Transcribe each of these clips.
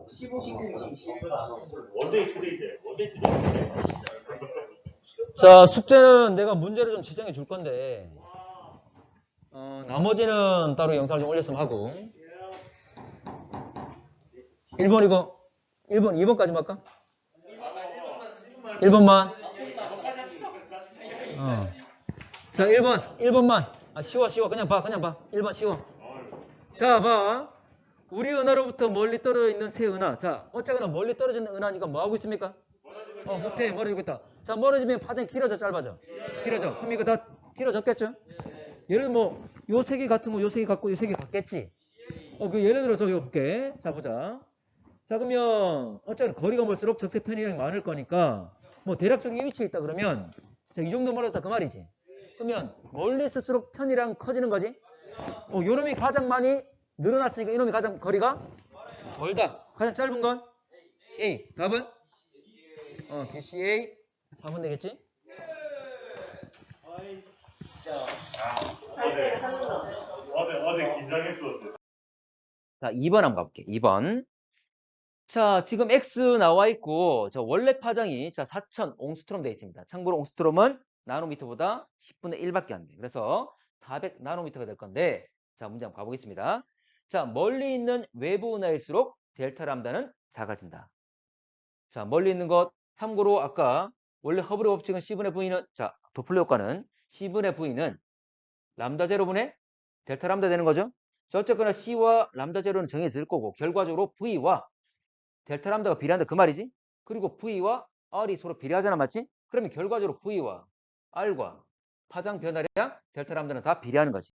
15, 19, 20, 21. 원데이 투데이제. 원데이 투데이제. 자, 숙제는 내가 문제를 좀 지정해 줄 건데, 나머지는 따로 영상을 좀 올렸으면 하고. 1번 이거, 1번, 2번까지 할까? 1번만. 자, 1번만. 쉬워. 그냥 봐. 1번 쉬워. 자, 봐. 우리 은하로부터 멀리 떨어져 있는 새 은하. 자, 어쨌거나 멀리 떨어지는 은하니까 뭐 하고 있습니까? 후퇴, 멀어지고 있다. 자, 멀어지면 파장이 길어져, 짧아져? 길어져. 그럼 이거 다 길어졌겠죠? 예를 들어 뭐, 요 색이 같은 거, 요 색이 같고, 요 색이 같겠지? 예를 들어서 요 볼게. 자, 보자. 자, 그러면, 어쨌든 거리가 멀수록 적색 편의량이 많을 거니까, 뭐, 대략적인 위치에 있다 그러면, 자, 이 정도 멀었다 그 말이지. 그러면, 멀리 있을수록 편의량 커지는 거지? 요놈이 가장 많이 늘어났으니까 이놈이 가장 거리가 멀다. 가장 짧은 건 A. 답은? BCA 4번 되겠지? 어제 긴장했었어. 자, 2번 한번 가볼게. 2번. 자, 지금 X 나와 있고, 저 원래 파장이, 자, 4000 옹스트롬 되어 있습니다. 참고로 옹스트롬은 나노미터보다 10분의 1밖에 안 돼. 그래서 400 나노미터가 될 건데, 자, 문제 한번 가보겠습니다. 자, 멀리 있는 외부 은하일수록 델타 람다는 작아진다. 자, 멀리 있는 것, 참고로 아까 원래 허블의 법칙은 C분의 V는, 자, 도플러 효과는 C분의 V는 람다 제로분의 델타 람다 되는 거죠. 자, 어쨌거나 C와 람다 제로는 정해질 거고, 결과적으로 V와 델타 람다가 비례한다 그 말이지. 그리고 V와 R이 서로 비례하잖아, 맞지? 그러면 결과적으로 V와 R과 파장 변화량 델타 람다는 다 비례하는 거지.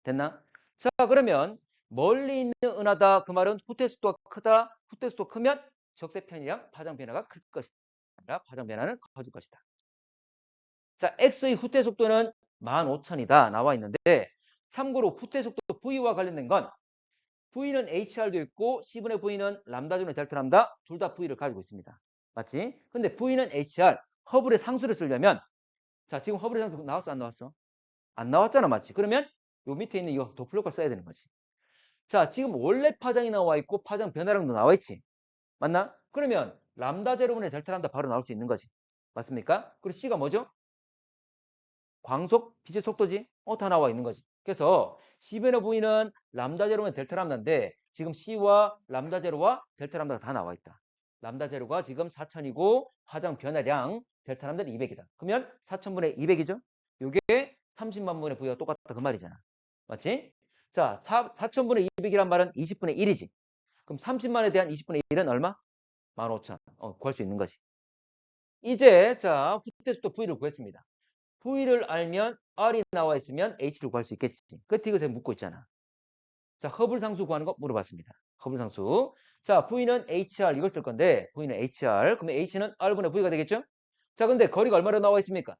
됐나? 자, 그러면 멀리 있는 은하다 그 말은 후퇴 속도가 크다. 후퇴 속도가 크면 적색 편이랑 파장 변화가 클 것이다. 파장 변화는 커질 것이다. 자, X의 후퇴 속도는 15,000이다 나와 있는데, 참고로 후퇴 속도 V와 관련된 건 V는 HR도 있고 C분의 V는 람다분의 델타 람다 둘 다 V를 가지고 있습니다. 맞지? 근데 V는 HR, 허블의 상수를 쓰려면, 자, 지금 허블의 상수 나왔어 안 나왔어? 안 나왔잖아, 맞지? 그러면 요 밑에 있는 이거 도플러 효과 써야 되는 거지. 자, 지금 원래 파장이 나와 있고 파장 변화량도 나와 있지. 맞나? 그러면 람다 제로분의 델타 람다 바로 나올 수 있는 거지. 맞습니까? 그리고 C가 뭐죠? 광속 빛의 속도지? 다 나와 있는 거지. 그래서 C분의 V는 람다 제로면 델타 람다인데 지금 C와 람다 제로와 델타 람다가 다 나와 있다. 람다 제로가 지금 4000이고 파장 변화량 델타 람다는 200이다. 그러면 4000분의 200이죠? 요게 30만 분의 V와 똑같다 그 말이잖아. 맞지? 자, 4000분의 200이란 말은 20분의 1이지. 그럼 30만에 대한 20분의 1은 얼마? 15,000. 구할 수 있는 거지. 이제 자, 후퇴 속도 V를 구했습니다. V를 알면 R이 나와 있으면 H를 구할 수 있겠지. 그때 이거 묻고 있잖아. 자, 허블 상수 구하는 거 물어봤습니다. 허블 상수. 자, V는 HR 이걸 쓸 건데 V는 HR. 그러면 H는 R분의 V가 되겠죠? 자, 근데 거리가 얼마나 나와 있습니까?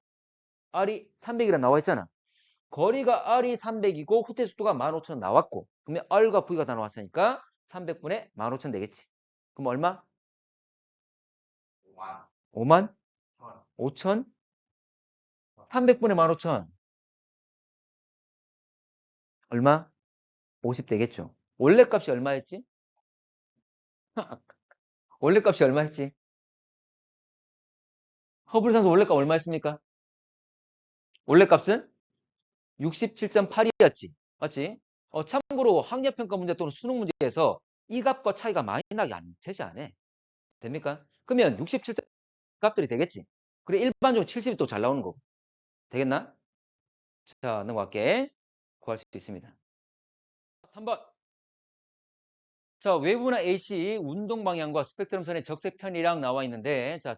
R이 300이라 나와 있잖아. 거리가 R이 300이고 후퇴 속도가 15,000 나왔고 그러면 R과 V가 다 나왔으니까 300분의 15,000 되겠지. 그럼 얼마? 5만? 5천? 300분의 15,000 얼마? 50 되겠죠. 원래 값이 얼마였지? 원래 값이 얼마였지? 허블 상수 원래 값 얼마였습니까? 원래 값은 67.8이었지. 맞지? 참고로 학력평가 문제 또는 수능 문제에서 이 값과 차이가 많이 나게 제시 안 해. 됩니까? 그러면 67 값들이 되겠지. 그래 일반적으로 70이 또 잘 나오는 거고. 되겠나? 자, 넘어갈게. 구할 수 있습니다. 3번. 자, 외부나 AC 운동 방향과 스펙트럼 선의 적색 편이랑 나와 있는데, 자,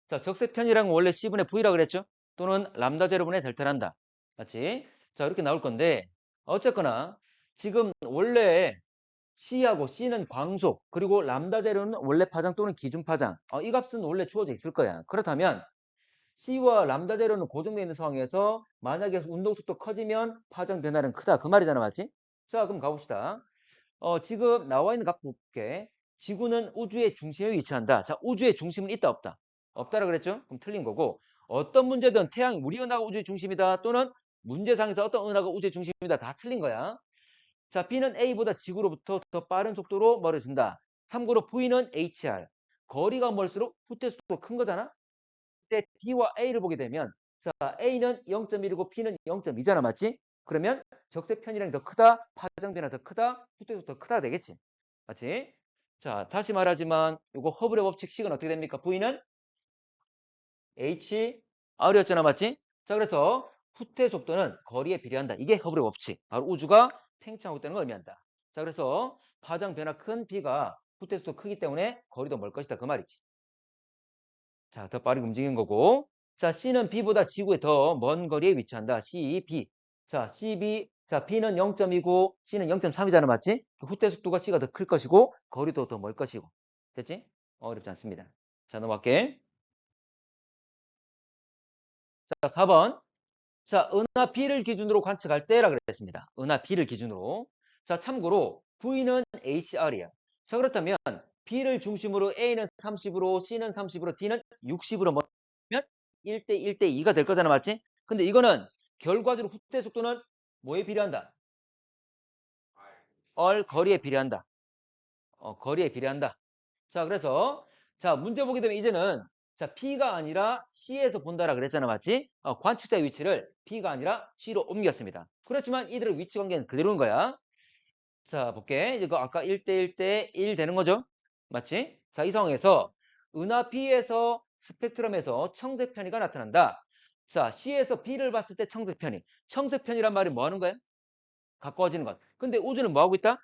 자, 적색 편이랑은 원래 C분의 V라 그랬죠? 또는 람다 제로분의 델타 란다. 맞지? 자, 이렇게 나올 건데, 어쨌거나, 지금 원래 C하고 C는 광속, 그리고 람다 제로는 원래 파장 또는 기준 파장. 이 값은 원래 주어져 있을 거야. 그렇다면, C와 람다 제로는 고정되어 있는 상황에서 만약에 운동 속도 커지면 파장 변화는 크다. 그 말이잖아. 맞지? 자, 그럼 가봅시다. 지금 나와 있는 값 볼게. 지구는 우주의 중심에 위치한다. 자, 우주의 중심은 있다, 없다? 없다라 그랬죠? 그럼 틀린 거고. 어떤 문제든 태양이 우리 은하가 우주의 중심이다 또는 문제상에서 어떤 은하가 우주의 중심이다 다 틀린 거야. 자, B는 A보다 지구로부터 더 빠른 속도로 멀어진다. 참고로 V는 HR. 거리가 멀수록 후퇴 속도가 큰 거잖아. 그때 D와 A를 보게 되면 자, A는 0.1이고 B는 0.2잖아. 맞지? 그러면 적색 편이랑이 더 크다. 파장 변화 더 크다. 후퇴 속도 더 크다 되겠지. 맞지? 자, 다시 말하지만 이거 허블의 법칙식은 어떻게 됩니까? V는 HR이었잖아. 맞지? 자, 그래서 후퇴 속도는 거리에 비례한다. 이게 허블의 법칙. 바로 우주가 팽창하고 있다는 걸 의미한다. 자, 그래서 파장 변화 큰 B가 후퇴 속도 크기 때문에 거리도 멀 것이다. 그 말이지. 자, 더 빠르게 움직이는 거고. 자, C는 B보다 지구에 더 먼 거리에 위치한다. C, B. 자, CB. 자, B는 0.2고 C는 0.3이잖아. 맞지? 후퇴 속도가 C가 더 클 것이고 거리도 더 멀 것이고. 됐지? 어렵지 않습니다. 자, 넘어갈게. 자, 4번. 자, 은하 B를 기준으로 관측할 때라 그랬습니다. 은하 B를 기준으로. 자, 참고로 V는 HR이야. 자, 그렇다면 B를 중심으로 A는 30으로 C는 30으로 D는 60으로 멀면 1대 1대 2가 될 거잖아. 맞지? 근데 이거는 결과적으로 후퇴 속도는 뭐에 비례한다? 거리에 비례한다. 거리에 비례한다. 자, 그래서 자, 문제 보게 되면 이제는 자, B가 아니라 C에서 본다라 그랬잖아. 맞지? 관측자의 위치를 B가 아니라 C로 옮겼습니다. 그렇지만 이들의 위치 관계는 그대로인 거야. 자, 볼게. 이거 아까 1대 1대 1 되는 거죠? 맞지? 자, 이 상황에서 은하 B에서 스펙트럼에서 청색 편이가 나타난다. 자, C에서 B를 봤을 때 청색 편이. 청색 편이란 말이 뭐 하는 거야? 가까워지는 것. 근데 우주는 뭐 하고 있다?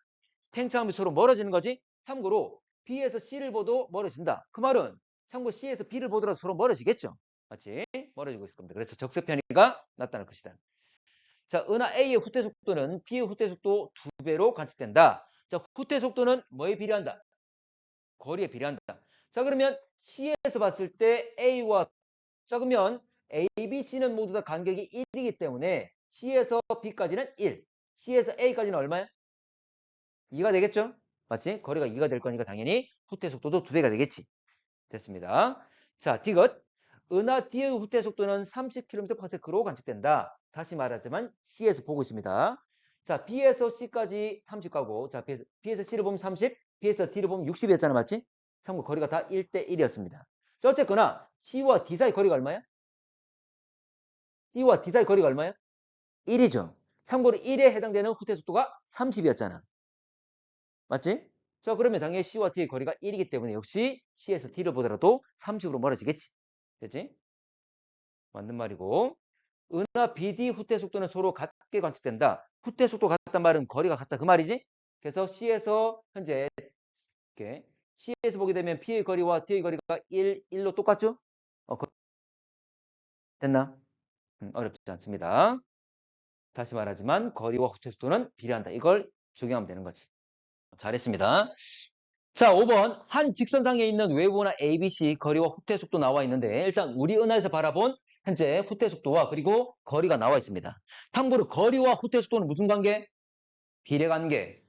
팽창하면서 서로 멀어지는 거지. 참고로 B에서 C를 보도 멀어진다. 그 말은 참고로 C에서 B를 보더라도 서로 멀어지겠죠. 맞지? 멀어지고 있을 겁니다. 그래서 적색 편이가 나타날 것이다. 자, 은하 A의 후퇴 속도는 B의 후퇴 속도 2배로 관측된다. 자, 후퇴 속도는 뭐에 비례한다? 거리에 비례한다. 자, 그러면 C에서 봤을 때 A와 자, 그러면 A, B, C는 모두 다 간격이 1이기 때문에 C에서 B까지는 1, C에서 A까지는 얼마야? 2가 되겠죠? 맞지? 거리가 2가 될 거니까 당연히 후퇴 속도도 2배가 되겠지. 됐습니다. 자, 디귿. 은하 D의 후퇴 속도는 30km/s로 관측된다. 다시 말하자면 C에서 보고 있습니다. 자, B에서 C까지 30 가고, 자, B에서 C를 보면 30, B에서 D를 보면 60이었잖아. 맞지? 참고 거리가 다 1대 1이었습니다. 자, 어쨌거나 C와 D 사이 거리가 얼마야? C와 D 사이 거리가 얼마야? 1이죠. 참고로 1에 해당되는 후퇴 속도가 30이었잖아. 맞지? 자, 그러면 당연히 C와 D의 거리가 1이기 때문에 역시 C에서 D를 보더라도 30으로 멀어지겠지. 됐지? 맞는 말이고. 은하 BD 후퇴 속도는 서로 같게 관측된다. 후퇴 속도 같단 말은 거리가 같다. 그 말이지? 그래서 C에서 현재 이렇게 C에서 보게 되면 B의 거리와 D의 거리가 1로 똑같죠? 됐나? 어렵지 않습니다. 다시 말하지만 거리와 후퇴 속도는 비례한다. 이걸 적용하면 되는 거지. 잘했습니다. 자, 5번. 한 직선상에 있는 외부나 ABC 거리와 후퇴 속도 나와 있는데 일단 우리 은하에서 바라본 현재 후퇴 속도와 그리고 거리가 나와 있습니다. 참고로 거리와 후퇴 속도는 무슨 관계? 비례 관계.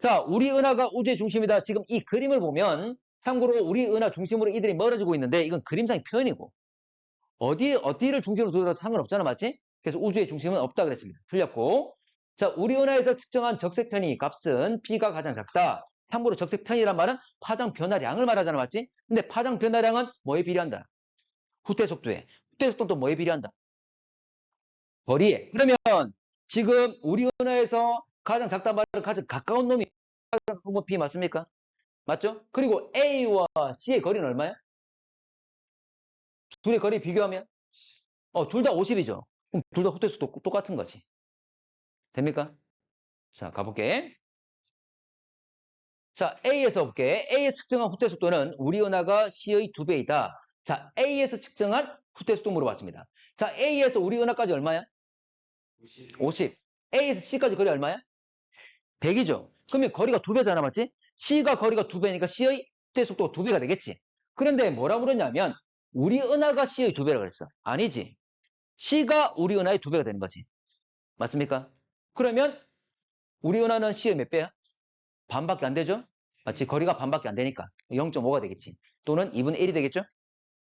자, 우리 은하가 우주의 중심이다. 지금 이 그림을 보면 참고로 우리 은하 중심으로 이들이 멀어지고 있는데 이건 그림상의 표현이고 어디를 중심으로 두더라도 상관없잖아. 맞지? 그래서 우주의 중심은 없다 그랬습니다. 틀렸고. 자, 우리 은하에서 측정한 적색 편이 값은 B가 가장 작다. 참고로 적색 편이란 말은 파장 변화량을 말하잖아. 맞지? 근데 파장 변화량은 뭐에 비례한다? 후퇴 속도에. 후퇴 속도는 또 뭐에 비례한다? 거리에. 그러면 지금 우리 은하에서 가장 작단 말은 가장 가까운 놈이 가장 큰 건 B 맞습니까? 맞죠? 그리고 A와 C의 거리는 얼마야? 둘의 거리 비교하면 둘 다 50이죠. 그럼 둘 다 후퇴 속도 똑같은 거지. 됩니까? 자, 가볼게. 자, A에서 볼게. A의 측정한 후퇴 속도는 우리 은하가 C의 2배이다. 자, A에서 측정한 후퇴 속도 물어봤습니다. 자, A에서 우리 은하까지 얼마야? 50. A에서 C까지 거리 얼마야? 100이죠. 그러면 거리가 2배잖아, 맞지? C가 거리가 2배니까 C의 후퇴 속도가 2배가 되겠지. 그런데 뭐라고 그러냐면 우리 은하가 C의 2배라고 그랬어. 아니지. C가 우리 은하의 2배가 되는 거지. 맞습니까? 그러면 우리 은하는 C의 몇 배야? 반밖에 안 되죠? 마치 거리가 반밖에 안 되니까 0.5가 되겠지. 또는 2분의 1이 되겠죠?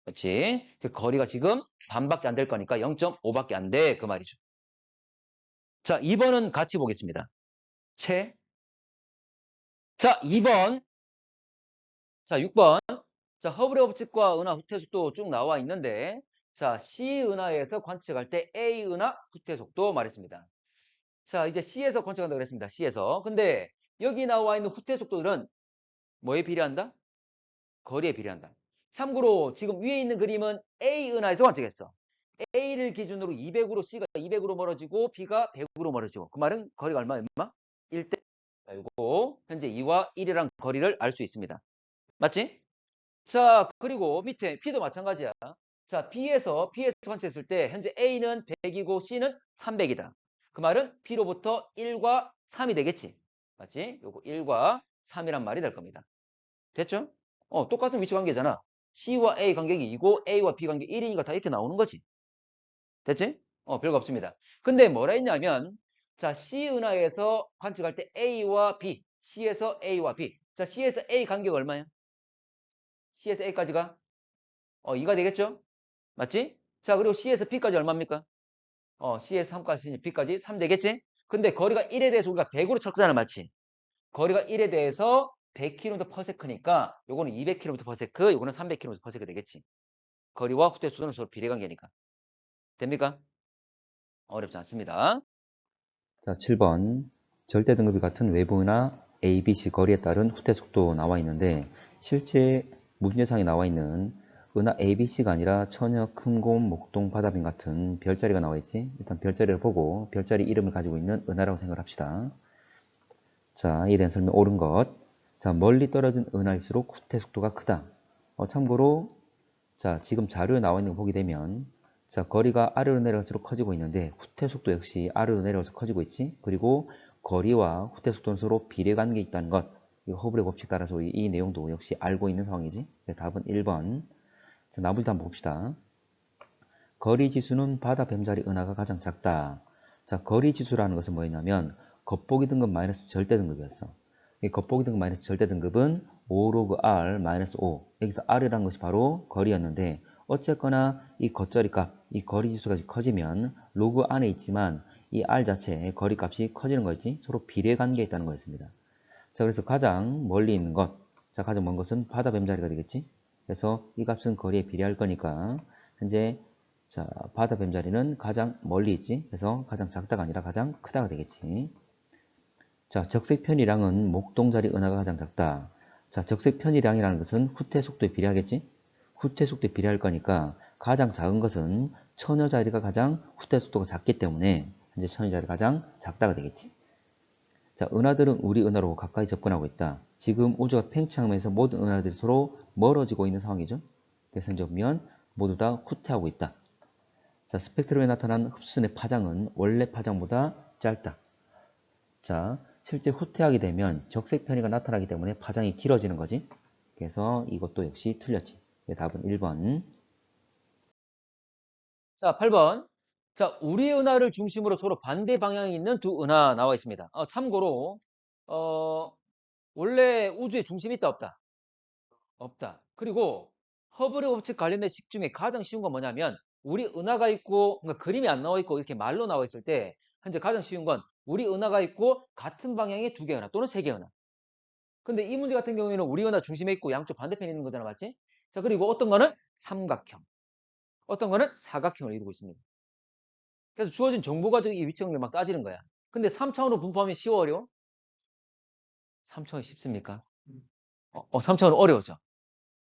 그렇지. 그 거리가 지금 반밖에 안 될 거니까 0.5밖에 안 돼. 그 말이죠. 자, 2번은 같이 보겠습니다. 채, 자, 2번. 자, 6번. 자, 허블의 법칙과 은하 후퇴 속도 쭉 나와 있는데, 자, C 은하에서 관측할 때 A 은하 후퇴 속도 말했습니다. 자, 이제 C에서 관측한다고 그랬습니다. C에서. 근데 여기 나와 있는 후퇴 속도들은 뭐에 비례한다? 거리에 비례한다. 참고로 지금 위에 있는 그림은 A 은하에서 관측했어. A를 기준으로 200으로 C가 200으로 멀어지고 B가 100으로 멀어지고. 그 말은 거리가 얼마? 1대. 자, 이거 현재 2와 1이랑 거리를 알 수 있습니다. 맞지? 자, 그리고 밑에 B도 마찬가지야. 자, B에서 관측했을 때 현재 A는 100이고 C는 300이다. 그 말은 B로부터 1과 3이 되겠지. 맞지? 요거 1과 3이란 말이 될 겁니다. 됐죠? 똑같은 위치 관계잖아. C와 A 간격이 2고 A와 B 간격이 1이니까 다 이렇게 나오는 거지. 됐지? 별거 없습니다. 근데 뭐라 했냐면, 자, C 은하에서 관측할 때 A와 B, C에서 A와 B. 자, C에서 A 간격 얼마야? C에서 A까지가 2가 되겠죠? 맞지? 자, 그리고 C에서 B까지 얼마입니까? C에서 3까지 B까지 3 되겠지? 근데 거리가 1에 대해서 우리가 100으로 쳤잖아, 맞지? 거리가 1에 대해서 100km/s니까 요거는 200km/s, 요거는 300km/s 되겠지. 거리와 후퇴速도는 서로 비례관계니까. 됩니까? 어렵지 않습니다. 자, 7번. 절대 등급이 같은 외부나 A, B, C 거리에 따른 후퇴 속도 나와 있는데 실제 문제상에 나와 있는 은하 A, B, C가 아니라 처녀, 큰곰, 목동, 바다빈 같은 별자리가 나와 있지. 일단 별자리를 보고 별자리 이름을 가지고 있는 은하라고 생각을 합시다. 자, 이에 대한 설명 옳은 것. 자, 멀리 떨어진 은하일수록 후퇴 속도가 크다. 참고로 자, 지금 자료에 나와 있는 거 보게 되면 자, 거리가 아래로 내려갈수록 커지고 있는데 후퇴 속도 역시 아래로 내려가서 커지고 있지. 그리고 거리와 후퇴 속도는 서로 비례관계에 있다는 것. 이 허블의 법칙 따라서 이 내용도 역시 알고 있는 상황이지. 답은 1번. 자, 나머지도 한번 봅시다. 거리 지수는 바다 뱀자리 은하가 가장 작다. 자, 거리 지수라는 것은 뭐였냐면 겉보기 등급 마이너스 절대 등급이었어. 이 겉보기 등급 마이너스 절대 등급은 5 로그 R 마이너스 5. 여기서 R이라는 것이 바로 거리였는데 어쨌거나 이 겉절이 값, 이 거리 지수가 커지면 로그 안에 있지만 이 R 자체의 거리 값이 커지는 거였지. 서로 비례 관계에 있다는 거였습니다. 자, 그래서 가장 멀리 있는 것. 자, 가장 먼 것은 바다 뱀자리가 되겠지. 그래서 이 값은 거리에 비례할 거니까 현재 자, 바다 뱀자리는 가장 멀리 있지. 그래서 가장 작다가 아니라 가장 크다가 되겠지. 자, 적색 편이량은 목동자리 은하가 가장 작다. 자, 적색 편이량이라는 것은 후퇴 속도에 비례하겠지? 후퇴 속도에 비례할 거니까 가장 작은 것은 처녀자리가 가장 후퇴 속도가 작기 때문에 현재 처녀자리가 가장 작다가 되겠지. 자, 은하들은 우리 은하로 가까이 접근하고 있다. 지금 우주가 팽창하면서 모든 은하들이 서로 멀어지고 있는 상황이죠. 그래서 현재 보면 모두 다 후퇴하고 있다. 자, 스펙트럼에 나타난 흡수선의 파장은 원래 파장보다 짧다. 자, 실제 후퇴하게 되면 적색 편이가 나타나기 때문에 파장이 길어지는 거지. 그래서 이것도 역시 틀렸지. 답은 1번. 자, 8번. 자, 우리 은하를 중심으로 서로 반대 방향에 있는 두 은하 나와 있습니다. 참고로 원래 우주의 중심이 있다 없다? 없다. 그리고 허블의 법칙 관련된 식 중에 가장 쉬운 건 뭐냐면 우리 은하가 있고 그러니까 그림이 안 나와 있고 이렇게 말로 나와 있을 때 현재 가장 쉬운 건 우리 은하가 있고 같은 방향의 두 개 은하 또는 세 개 은하. 근데 이 문제 같은 경우에는 우리 은하 중심에 있고 양쪽 반대편에 있는 거잖아, 맞지? 자, 그리고 어떤 거는 삼각형, 어떤 거는 사각형을 이루고 있습니다. 그래서 주어진 정보 가지고 이 위치 관계를 막 따지는 거야. 근데 3차원으로 분포하면 쉬워, 어려워? 3차원이 쉽습니까? 3차원은 어려워져.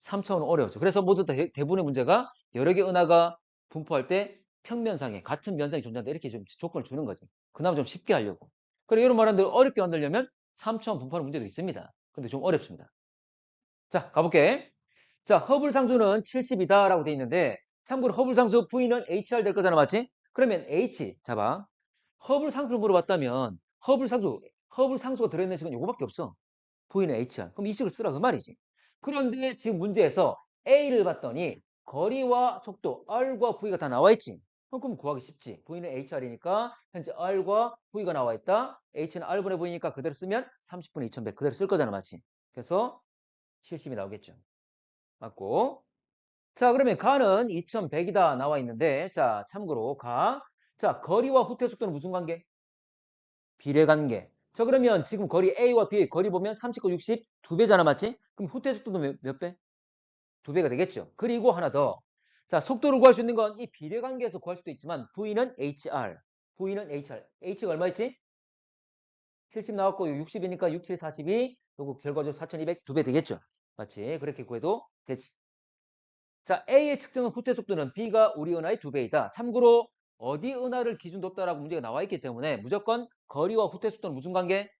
3차원은 어려워져. 그래서 모두 다 대부분의 문제가 여러 개 은하가 분포할 때 평면상에 같은 면상이 존재한다. 이렇게 좀 조건을 주는 거지. 그나마 좀 쉽게 하려고. 그리고 이런 말하는데 어렵게 만들려면 3차원 분포하는 문제도 있습니다. 근데 좀 어렵습니다. 자, 가볼게. 자, 허블 상수는 70이다라고 돼 있는데 참고로 허블 상수 V는 HR 될 거잖아, 맞지? 그러면 H, 잡아. 허블 상수를 물어봤다면 허블 상수가 들어있는 식은 요거밖에 없어. V는 H야. 그럼 이 식을 쓰라 그 말이지. 그런데 지금 문제에서 A를 봤더니 거리와 속도 R과 V가 다 나와 있지. 그럼 구하기 쉽지. V는 HR이니까 현재 R과 V가 나와 있다. H는 R분의 V니까 그대로 쓰면 30분의 2100 그대로 쓸 거잖아, 맞지? 그래서 70이 나오겠죠. 맞고. 자, 그러면 가는 2100이다 나와 있는데 자, 참고로 가. 자, 거리와 후퇴 속도는 무슨 관계? 비례관계. 자, 그러면 지금 거리 A와 B의 거리 보면 30과 60 두 배잖아, 맞지? 그럼 후퇴 속도도 몇 배? 두 배가 되겠죠. 그리고 하나 더. 자, 속도를 구할 수 있는 건 이 비례관계에서 구할 수도 있지만 V는 HR. V는 HR. H가 얼마였지? 70 나왔고 60이니까 67, 42. 요거 결과적으로 4200 두 배 되겠죠. 맞지? 그렇게 구해도 되지. 자, A의 측정은 후퇴 속도는 B가 우리 은하의 두 배이다. 참고로 어디 은하를 기준 뒀다라고 문제가 나와 있기 때문에 무조건 거리와 후퇴 속도는 무슨 관계?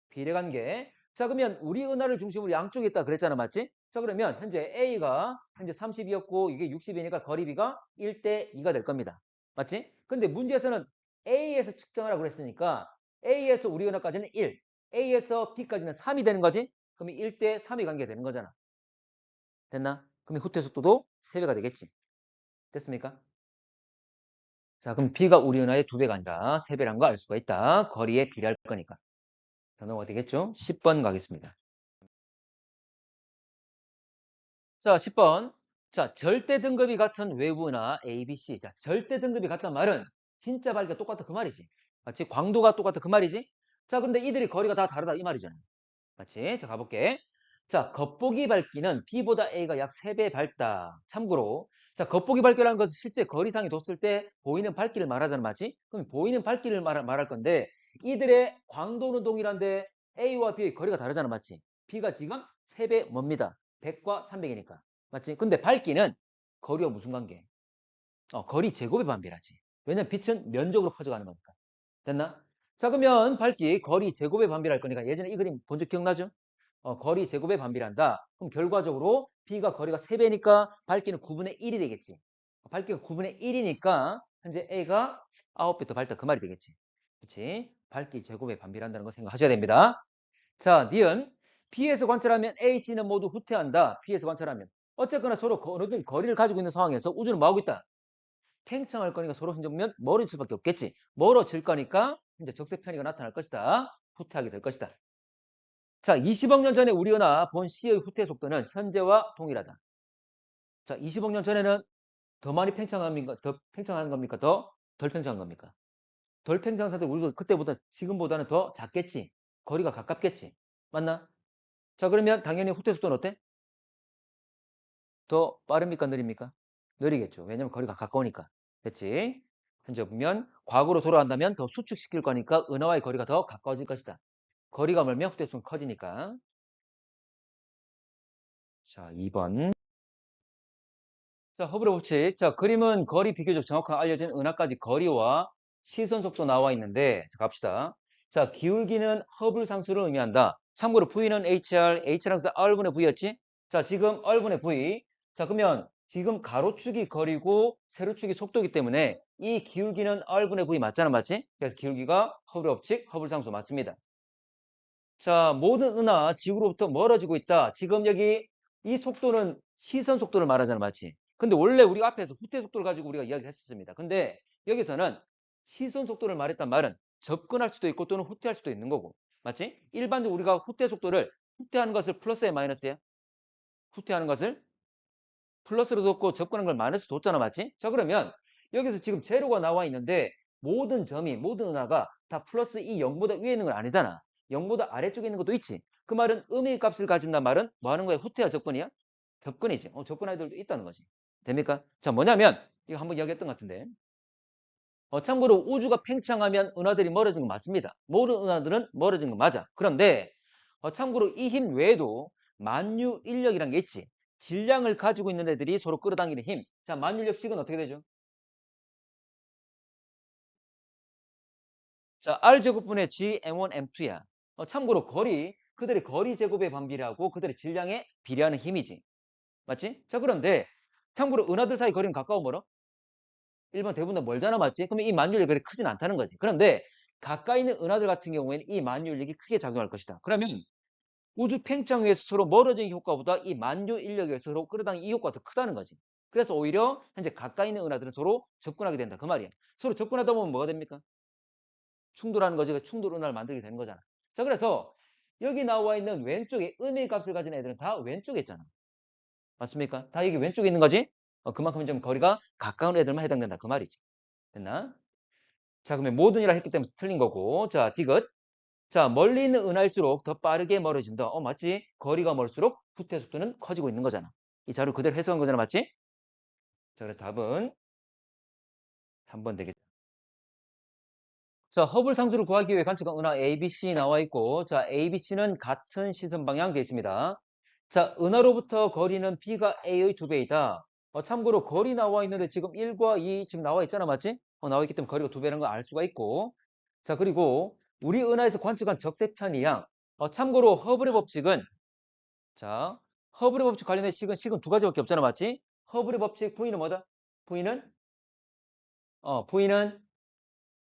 비례관계. 자, 그러면 우리 은하를 중심으로 양쪽에 있다 그랬잖아, 맞지? 자, 그러면 현재 A가 현재 30이었고 이게 60이니까 거리 B가 1대 2가 될 겁니다. 맞지? 근데 문제에서는 A에서 측정하라고 그랬으니까 A에서 우리 은하까지는 1, A에서 B까지는 3이 되는 거지? 그러면 1대 3의 관계가 되는 거잖아. 됐나? 그러면 후퇴 속도도 3배가 되겠지. 됐습니까? 자, 그럼 B가 우리 은하의 2배가 아니라 3배란 거 알 수가 있다. 거리에 비례할 거니까. 변화가 되겠죠? 10번 가겠습니다. 자, 10번. 자, 절대 등급이 같은 외부나 A, B, C. 자, 절대 등급이 같단 말은 진짜 밝기가 똑같다 그 말이지. 맞지? 광도가 똑같다 그 말이지. 자, 근데 이들이 거리가 다 다르다 이 말이잖아. 맞지? 자, 가볼게. 자, 겉보기 밝기는 B보다 A가 약 3배 밝다. 참고로. 자, 겉보기 밝기라는 것은 실제 거리상에 뒀을 때 보이는 밝기를 말하잖아. 맞지? 그럼 보이는 밝기를 말할 건데 이들의 광도는 동일한데 A와 B의 거리가 다르잖아. 맞지? B가 지금 3배 뭡니다. 100과 300이니까. 맞지? 근데 밝기는 거리와 무슨 관계? 거리 제곱의 반비라지. 왜냐면 빛은 면적으로 퍼져가는 거니까. 됐나? 자, 그러면 밝기 거리 제곱의 반비할 거니까 예전에 이 그림 본 적 기억나죠? 거리 제곱의 반비란다. 그럼 결과적으로 B가 거리가 3배니까 밝기는 9분의 1이 되겠지. 밝기가 9분의 1이니까 현재 A가 9배 더 밝다. 그 말이 되겠지. 그렇지? 밝기 제곱의 반비란다는 거 생각하셔야 됩니다. 자, 니은 B에서 관찰하면 A, C는 모두 후퇴한다. B에서 관찰하면. 어쨌거나 서로 어느 정도 거리를 가지고 있는 상황에서 우주는 뭐하고 있다? 팽창할 거니까 서로 흔적면 멀어질 수밖에 없겠지. 멀어질 거니까 이제 적색 편의가 나타날 것이다. 후퇴하게 될 것이다. 자, 20억 년 전에 우리 은하 본 C의 후퇴 속도는 현재와 동일하다. 자, 20억 년 전에는 더 많이 팽창합니까? 더 팽창하는 겁니까? 더 덜 팽창한 겁니까? 덜 팽창한 상태 우리도 그때보다 지금보다는 더 작겠지. 거리가 가깝겠지. 맞나? 자, 그러면 당연히 후퇴 속도는 어때? 더 빠릅니까? 느립니까? 느리겠죠. 왜냐면 거리가 가까우니까. 됐지? 현재 보면 과거로 돌아간다면 더 수축시킬 거니까 은하와의 거리가 더 가까워질 것이다. 거리가 멀면 후퇴속도는 커지니까. 자, 2번. 자, 허블의 법칙. 자, 그림은 거리 비교적 정확하게 알려진 은하까지 거리와 시선 속도 나와 있는데, 자, 갑시다. 자, 기울기는 허블 상수를 의미한다. 참고로 V는 HR, H랑서 R분의 V였지? 자, 지금 R분의 V. 자, 그러면 지금 가로축이 거리고 세로축이 속도이기 때문에 이 기울기는 R분의 V 맞잖아, 맞지? 그래서 기울기가 허블의 법칙, 허블 상수 맞습니다. 자, 모든 은하 지구로부터 멀어지고 있다. 지금 여기 이 속도는 시선 속도를 말하잖아, 맞지? 근데 원래 우리가 앞에서 후퇴 속도를 가지고 우리가 이야기를 했었습니다. 근데 여기서는 시선 속도를 말했단 말은 접근할 수도 있고 또는 후퇴할 수도 있는 거고. 맞지? 일반적으로 우리가 후퇴 속도를 후퇴하는 것을 플러스에 마이너스에 후퇴하는 것을 플러스로 뒀고 접근하는 걸 마이너스로 뒀잖아, 맞지? 자, 그러면 여기서 지금 제로가 나와 있는데 모든 점이 모든 은하가 다 플러스 이 0보다 위에 있는 건 아니잖아. 0보다 아래쪽에 있는 것도 있지. 그 말은 의미 값을 가진단 말은 뭐 하는 거야? 후퇴야 접근이야? 접근이지. 접근 아이들도 있다는 거지. 됩니까? 자, 뭐냐면 이거 한번 이야기했던 것 같은데. 참고로 우주가 팽창하면 은하들이 멀어진 건 맞습니다. 모든 은하들은 멀어진 건 맞아. 그런데 참고로 이 힘 외에도 만유 인력이란 게 있지. 질량을 가지고 있는 애들이 서로 끌어당기는 힘. 자, 만유력식은 어떻게 되죠? 자, R제곱분의 G M1 M2야. 참고로 그들의 거리 제곱에 반비례하고 그들의 질량에 비례하는 힘이지. 맞지? 자, 그런데 참고로 은하들 사이 거리는 가까워 멀어? 1번 대부분 다 멀잖아, 맞지? 그러면 이 만유력이 그렇게 크진 않다는 거지. 그런데 가까이 있는 은하들 같은 경우에는 이 만유력이 크게 작용할 것이다. 그러면 우주 팽창에서 서로 멀어진 효과보다 이 만유 인력에서 서로 끌어당긴 이 효과가 더 크다는 거지. 그래서 오히려 현재 가까이 있는 은하들은 서로 접근하게 된다. 그 말이야. 서로 접근하다 보면 뭐가 됩니까? 충돌하는 거지. 충돌 은하를 만들게 되는 거잖아. 자, 그래서 여기 나와 있는 왼쪽에 의미 값을 가진 애들은 다 왼쪽에 있잖아. 맞습니까? 다 여기 왼쪽에 있는 거지? 그만큼 좀 거리가 가까운 애들만 해당된다. 그 말이지. 됐나? 자, 그러면 모든이라 했기 때문에 틀린 거고. 자, 디귿. 자, 멀리 있는 은하일수록 더 빠르게 멀어진다. 맞지? 거리가 멀수록 후퇴 속도는 커지고 있는 거잖아. 이 자료 그대로 해석한 거잖아. 맞지? 자, 그래서 답은 3번 되겠다. 자, 허블 상수를 구하기 위해 관측한 은하 ABC 나와 있고, 자, ABC는 같은 시선 방향 되어 있습니다. 자, 은하로부터 거리는 B가 A의 2배이다. 참고로 거리 나와 있는데 지금 1과 2 지금 나와 있잖아. 맞지? 나와 있기 때문에 거리가 2배라는 걸 알 수가 있고. 자, 그리고 우리 은하에서 관측한 적세 편이양. 참고로 허블의 법칙은, 자, 허블의 법칙 관련된 식은 두 가지밖에 없잖아. 맞지? 허블의 법칙 V는 뭐다? V는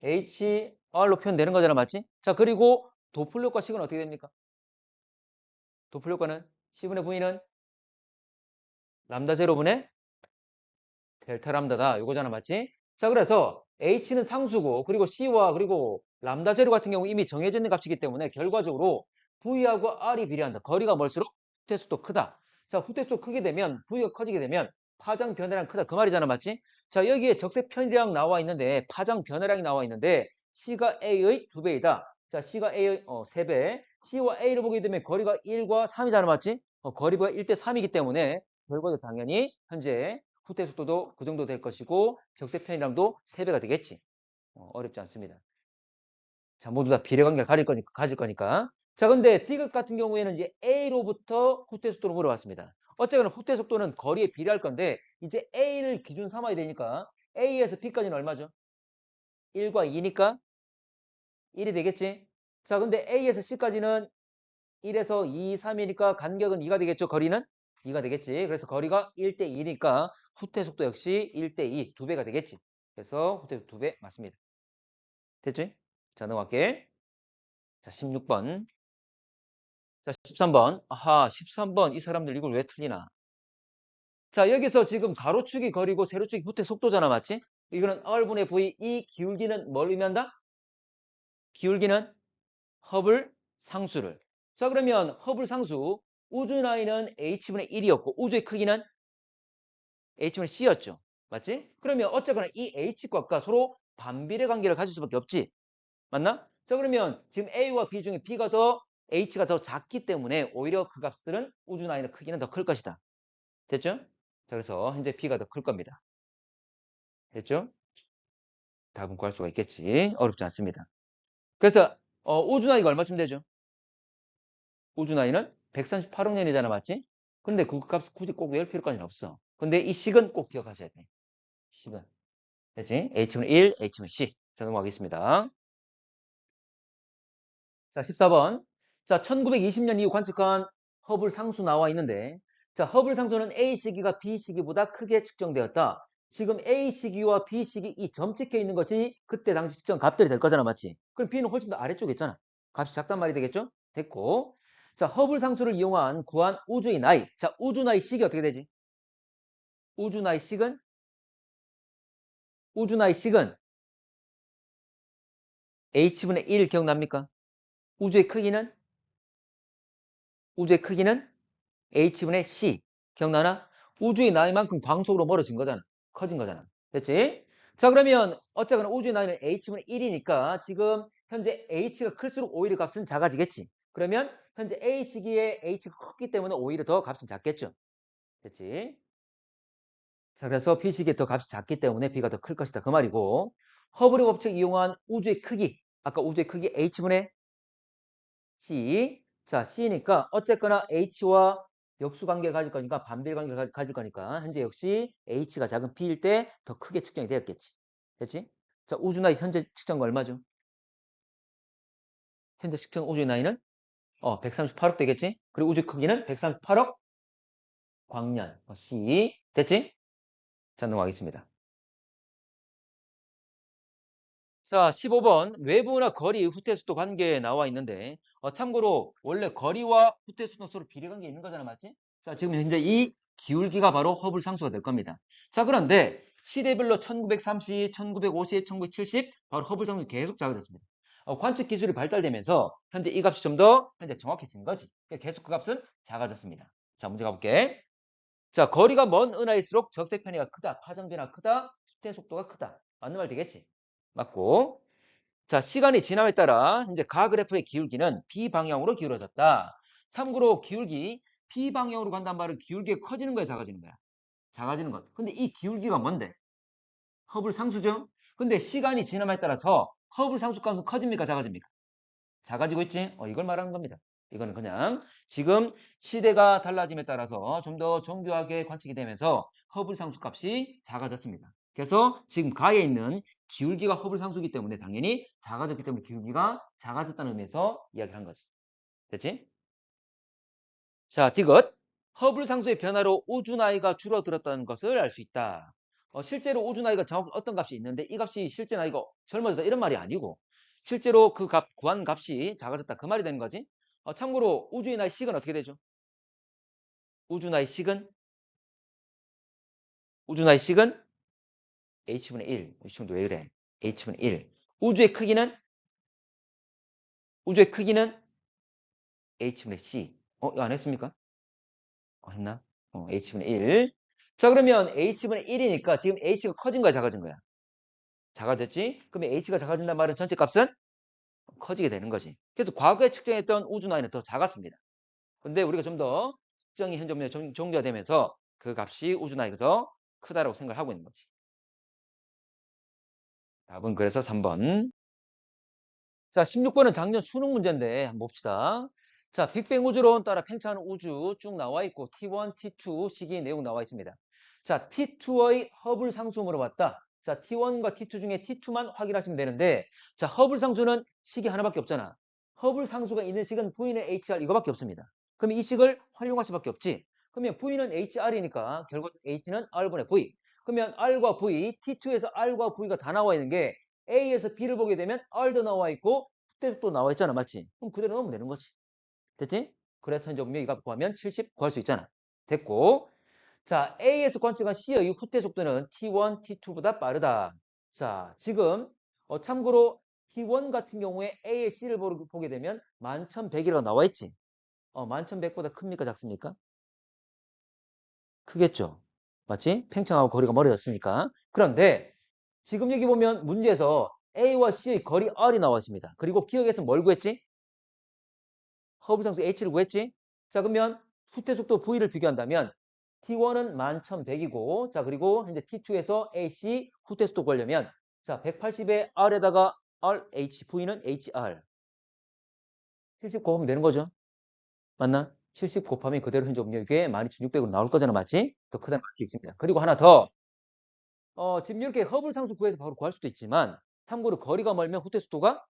HR로 표현되는 거잖아. 맞지? 자, 그리고 도플러과 식은 어떻게 됩니까? 도플러과는 C분의 V는 람다 제로분의 델타 람다다. 요거잖아. 맞지? 자, 그래서 H는 상수고, 그리고 C와 그리고 람다 제로 같은 경우 이미 정해져 있는 값이기 때문에 결과적으로 V하고 R이 비례한다. 거리가 멀수록 후퇴속도 크다. 자, 후퇴속도 크게 되면 V가 커지게 되면 파장 변화량 크다. 그 말이잖아. 맞지? 자, 여기에 적색 편이랑 나와 있는데 파장 변화량이 나와 있는데 C가 A의 2배이다. 자, C가 A의 3배. C와 A를 보게 되면 거리가 1과 3이잖아. 맞지? 거리가 1대 3이기 때문에 결과도 당연히 현재 후퇴 속도도 그 정도 될 것이고 적세 편이랑도 3배가 되겠지. 어렵지 않습니다. 자, 모두 다 비례관계를 가질 거니까. 자, 근데 D급 같은 경우에는 이제 A로부터 후퇴 속도로 물어봤습니다. 어쨌거나 후퇴 속도는 거리에 비례할 건데 이제 A를 기준 삼아야 되니까 A에서 B까지는 얼마죠? 1과 2니까 1이 되겠지? 자, 근데 A에서 C까지는 1에서 2, 3이니까 간격은 2가 되겠죠? 거리는 2가 되겠지. 그래서 거리가 1대 2니까 후퇴 속도 역시 1대 2, 2배가 되겠지. 그래서 후퇴 속도 2배 맞습니다. 됐지? 자, 넘어갈게. 자, 16번. 자, 13번. 아하, 13번. 이 사람들 이걸 왜 틀리나? 자, 여기서 지금 가로축이 거리고 세로축이 후퇴 속도잖아. 맞지? 이거는 R분의 V, 이 기울기는 뭘 의미한다? 기울기는 허블 상수를. 자, 그러면 허블 상수, 우주 나이는 H분의 1이었고, 우주의 크기는 H분의 C였죠. 맞지? 그러면 어쨌거나 이 H값과 서로 반비례 관계를 가질 수밖에 없지. 맞나? 자, 그러면 지금 A와 B 중에 B가 더 H가 더 작기 때문에 오히려 그 값들은 우주 나이의 크기는 더 클 것이다. 됐죠? 자, 그래서 현재 B가 더 클 겁니다. 됐죠? 답은 구할 수가 있겠지. 어렵지 않습니다. 그래서 우주 나이가 얼마쯤 되죠? 우주 나이는 138억 년이잖아. 맞지? 근데 그 값을 굳이 꼭 외울 필요까지는 없어. 근데 이 식은 꼭 기억하셔야 돼. 식은. 됐지? H는 1, H는 C. 자, 넘어가겠습니다. 자, 14번. 자, 1920년 이후 관측한 허블 상수 나와 있는데, 자, 허블 상수는 A 시기가 B 시기보다 크게 측정되었다. 지금 A 시기와 B 시기 이 점찍혀 있는 것이 그때 당시 측정 값들이 될 거잖아. 맞지? 그럼 B는 훨씬 더 아래쪽에 있잖아. 값이 작단 말이 되겠죠? 됐고. 자, 허블 상수를 이용한 구한 우주의 나이. 자, 우주 나이 식이 어떻게 되지? 우주 나이 식은? 우주 나이 식은 H분의 1 기억납니까? 우주의 크기는? 우주의 크기는 H분의 C. 기억나나? 우주의 나이만큼 광속으로 멀어진 거잖아. 커진 거잖아. 됐지? 자, 그러면 어쨌거나 우주의 나이는 H분의 1이니까 지금 현재 H가 클수록 오히려 값은 작아지겠지. 그러면 현재 A 시기에 H가 컸기 때문에 오히려 더 값은 작겠죠. 됐지? 자, 그래서 B 시기에 더 값이 작기 때문에 B가 더 클 것이다. 그 말이고 허블의 법칙 이용한 우주의 크기. 아까 우주의 크기 H분의 C. 자, C니까 어쨌거나 H와 역수 관계를 가질 거니까 반비례 관계를 가질 거니까 현재 역시 H가 작은 B일 때 더 크게 측정이 되었겠지. 됐지? 자, 우주 나이 현재 측정가 얼마죠? 현재 측정 우주 나이는 138억 되겠지? 그리고 우주 크기는 138억 광년. C. 됐지? 자, 넘어가겠습니다. 자, 15번 외부나 거리 후퇴속도 관계에 나와 있는데 참고로 원래 거리와 후퇴속도 서로 비례관계 있는 거잖아. 맞지? 자, 지금 현재 이 기울기가 바로 허블 상수가 될 겁니다. 자, 그런데 시대별로 1930, 1950, 1970 바로 허블 상수 계속 작아졌습니다. 관측 기술이 발달되면서 현재 이 값이 좀 더 현재 정확해진 거지. 계속 그 값은 작아졌습니다. 자, 문제 가볼게. 자, 거리가 먼 은하일수록 적색 편이가 크다. 파장 변화가 크다. 후퇴 속도가 크다. 맞는 말 되겠지? 맞고. 자, 시간이 지남에 따라 현재 가그래프의 기울기는 B방향으로 기울어졌다. 참고로 기울기 B방향으로 간단 말은 기울기가 커지는 거야, 작아지는 거야? 작아지는 것. 근데 이 기울기가 뭔데? 허블 상수죠? 근데 시간이 지남에 따라서 허블 상수값은 커집니까, 작아집니까? 작아지고 있지? 이걸 말하는 겁니다. 이거는 그냥 지금 시대가 달라짐에 따라서 좀 더 정교하게 관측이 되면서 허블 상수 값이 작아졌습니다. 그래서 지금 가에 있는 기울기가 허블 상수기 때문에 당연히 작아졌기 때문에 기울기가 작아졌다는 의미에서 이야기를 한 거지. 됐지? 자, 디귿. 허블 상수의 변화로 우주 나이가 줄어들었다는 것을 알 수 있다. 실제로 우주 나이가 정확히 어떤 값이 있는데 이 값이 실제 나이가 젊어졌다 이런 말이 아니고 실제로 그 값, 구한 값이 작아졌다 그 말이 되는 거지. 참고로 우주의 나이 식은 어떻게 되죠? 우주 나이 식은 h분의 1. 이 친구도 왜 그래? h분의 1. 우주의 크기는 h분의 c. 이거 안 했습니까? 했나? h분의 1. 자, 그러면 h분의 1이니까 지금 h가 커진 거야, 작아진 거야? 작아졌지? 그러면 h가 작아진다는 말은 전체 값은 커지게 되는 거지. 그래서 과거에 측정했던 우주 나이는 더 작았습니다. 근데 우리가 좀 더 측정이 현존에 종료되면서 그 값이 우주 나이가 더 크다라고 생각을 하고 있는 거지. 답은 그래서 3번. 자, 16번은 작년 수능 문제인데 한번 봅시다. 자, 빅뱅 우주론 따라 팽창하는 우주 쭉 나와 있고 T1, T2 시기 내용 나와 있습니다. 자, T2의 허블 상수 물어봤다. 자, T1과 T2 중에 T2만 확인하시면 되는데 자, 허블 상수는 식이 하나밖에 없잖아. 허블 상수가 있는 식은 V는 HR 이거밖에 없습니다. 그럼 이 식을 활용할 수밖에 없지. 그러면 V는 HR이니까 결국 H는 R분의 V. 그러면 R과 V, T2에서 R과 V가 다 나와 있는 게 A에서 B를 보게 되면 R도 나와 있고 숫대도 나와 있잖아. 맞지? 그럼 그대로 넣으면 되는 거지. 됐지? 그래서 현재 분명히 이거 구하면 70 구할 수 있잖아. 됐고. 자, A에서 관측한 C의 후퇴 속도는 T1, T2보다 빠르다. 자, 지금 참고로 T1 같은 경우에 A의 C를 보게 되면 11,100이라고 나와 있지. 11,100보다 큽니까 작습니까? 크겠죠. 맞지? 팽창하고 거리가 멀어졌으니까. 그런데 지금 여기 보면 문제에서 A와 C의 거리 R이 나와 있습니다. 그리고 기억에서 뭘 구했지? 허블 상수 H를 구했지? 자, 그러면 후퇴 속도 V를 비교한다면 T1은 11,100이고 자, 그리고 현재 T2에서 AC 후퇴 속도 구하려면 자, 180의 R에다가 RH, V는 HR. 70 곱하면 되는 거죠. 맞나? 70 곱하면 그대로 현재 업력에 12,600으로 나올 거잖아. 맞지? 더 크다는 말이 있습니다. 그리고 하나 더. 지금 이렇게 허블 상수 구해서 바로 구할 수도 있지만 참고로 거리가 멀면 후퇴 속도가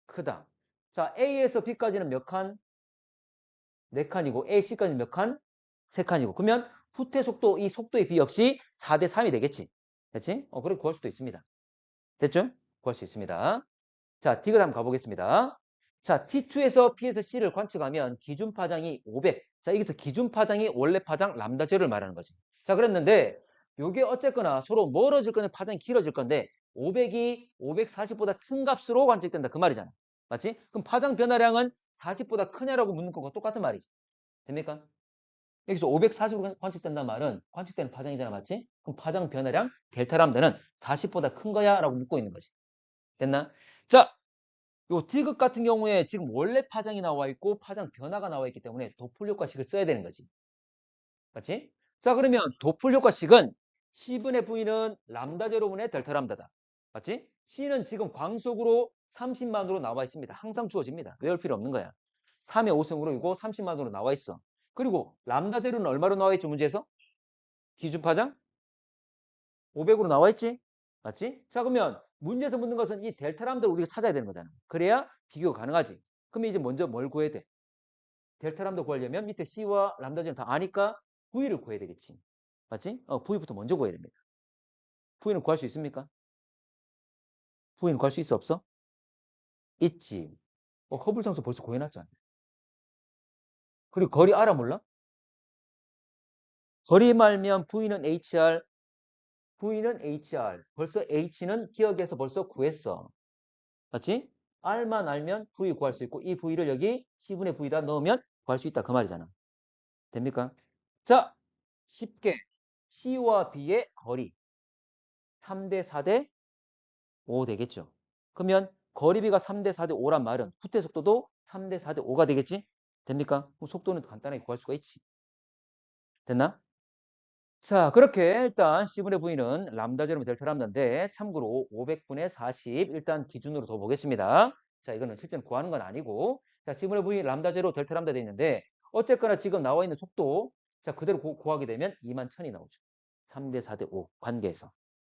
크다. 자, A에서 B까지는 몇 칸? 4칸이고 A, C까지는 몇 칸? 3칸이고. 그러면 후퇴 속도, 이 속도의 비 역시 4대 3이 되겠지. 됐지? 그렇게 구할 수도 있습니다. 됐죠? 구할 수 있습니다. 자, D가 한번 가보겠습니다. 자, T2에서 P에서 C를 관측하면 기준 파장이 500. 자, 여기서 기준 파장이 원래 파장 람다 제를 말하는 거지. 자, 그랬는데 요게 어쨌거나 서로 멀어질 건데 파장이 길어질 건데 500이 540보다 큰 값으로 관측된다. 그 말이잖아. 맞지? 그럼 파장 변화량은 40보다 크냐라고 묻는 거과 똑같은 말이지. 됩니까? 여기서 540으로 관측된다는 말은 관측되는 파장이잖아. 맞지? 그럼 파장 변화량 델타 람다는 40보다 큰 거야? 라고 묻고 있는 거지. 됐나? 자, 요 디귿 같은 경우에 지금 원래 파장이 나와 있고 파장 변화가 나와 있기 때문에 도플 효과식을 써야 되는 거지. 맞지? 자, 그러면 도플 효과식은 C분의 V는 람다 제로분의 델타 람다다. 맞지? C는 지금 광속으로 30만으로 나와 있습니다. 항상 주어집니다. 외울 필요 없는 거야. 3의 5승으로 이거 30만으로 나와 있어. 그리고 람다 제로는 얼마로 나와 있죠? 문제에서? 기준 파장? 500으로 나와 있지? 맞지? 자, 그러면 문제에서 묻는 것은 이 델타 람다를 우리가 찾아야 되는 거잖아. 그래야 비교가 가능하지. 그럼 이제 먼저 뭘 구해야 돼? 델타 람다 구하려면 밑에 C와 람다는 다 아니까 V를 구해야 되겠지. 맞지? V부터 먼저 구해야 됩니다. V는 구할 수 있습니까? V는 구할 수 있어 없어? 있지. 허블 상수 벌써 구해놨잖아. 그리고 거리 알아 몰라? 거리 말면 V는 HR, V는 HR. 벌써 H는 기억에서 벌써 구했어. 맞지? R만 알면 V 구할 수 있고 이 V를 여기 C분의 V다 넣으면 구할 수 있다. 그 말이잖아. 됩니까? 자, 쉽게 C와 B의 거리 3대 4대 5 되겠죠. 그러면 거리비가 3대 4대 5란 말은 후퇴 속도도 3대 4대 5가 되겠지? 됩니까? 그럼 속도는 간단하게 구할 수가 있지. 됐나? 자, 그렇게 일단 C분의 V는 람다 제로면 델타 람다인데 참고로 500분의 40 일단 기준으로 더 보겠습니다. 자, 이거는 실제로 구하는 건 아니고 자, C분의 V 람다 제로 델타 람다 돼 있는데 어쨌거나 지금 나와 있는 속도 자, 그대로 구하게 되면 21,000이 나오죠. 3대 4대 5 관계에서.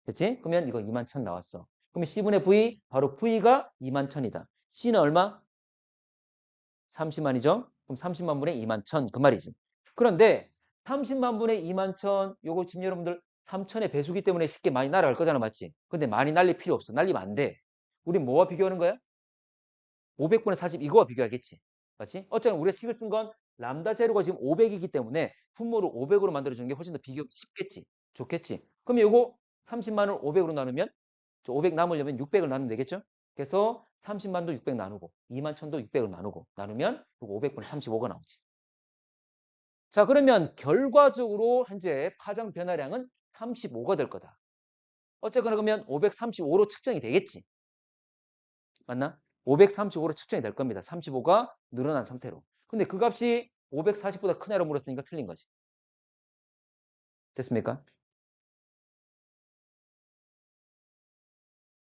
그치? 그러면 이거 21,000 나왔어. 그러면 C분의 V 바로 V가 21,000이다. C는 얼마? 30만이죠? 그럼 30만 분의 21,000 그 말이지. 그런데 30만 분의 21,000 요거 지금 여러분들 3,000의 배수기 때문에 쉽게 많이 날아갈 거잖아, 맞지? 근데 많이 날릴 필요 없어. 날리면 안 돼. 우린 뭐와 비교하는 거야? 500분의 40 이거와 비교하겠지. 맞지? 어쨌든 우리가 식을 쓴 건 람다 제로가 지금 500이기 때문에 분모를 500으로 만들어주는 게 훨씬 더 비교 쉽겠지. 좋겠지. 그럼 요거 30만을 500으로 나누면 500 남으려면 600을 나누면 되겠죠? 그래서 30만도 600 나누고 2만 1000도 600으로 나누고 나누면 500분의 35가 나오지. 자, 그러면 결과적으로 현재 파장 변화량은 35가 될 거다. 어쨌거나 그러면 535로 측정이 되겠지. 맞나? 535로 측정이 될 겁니다. 35가 늘어난 상태로. 근데 그 값이 540보다 크냐로 물었으니까 틀린 거지. 됐습니까?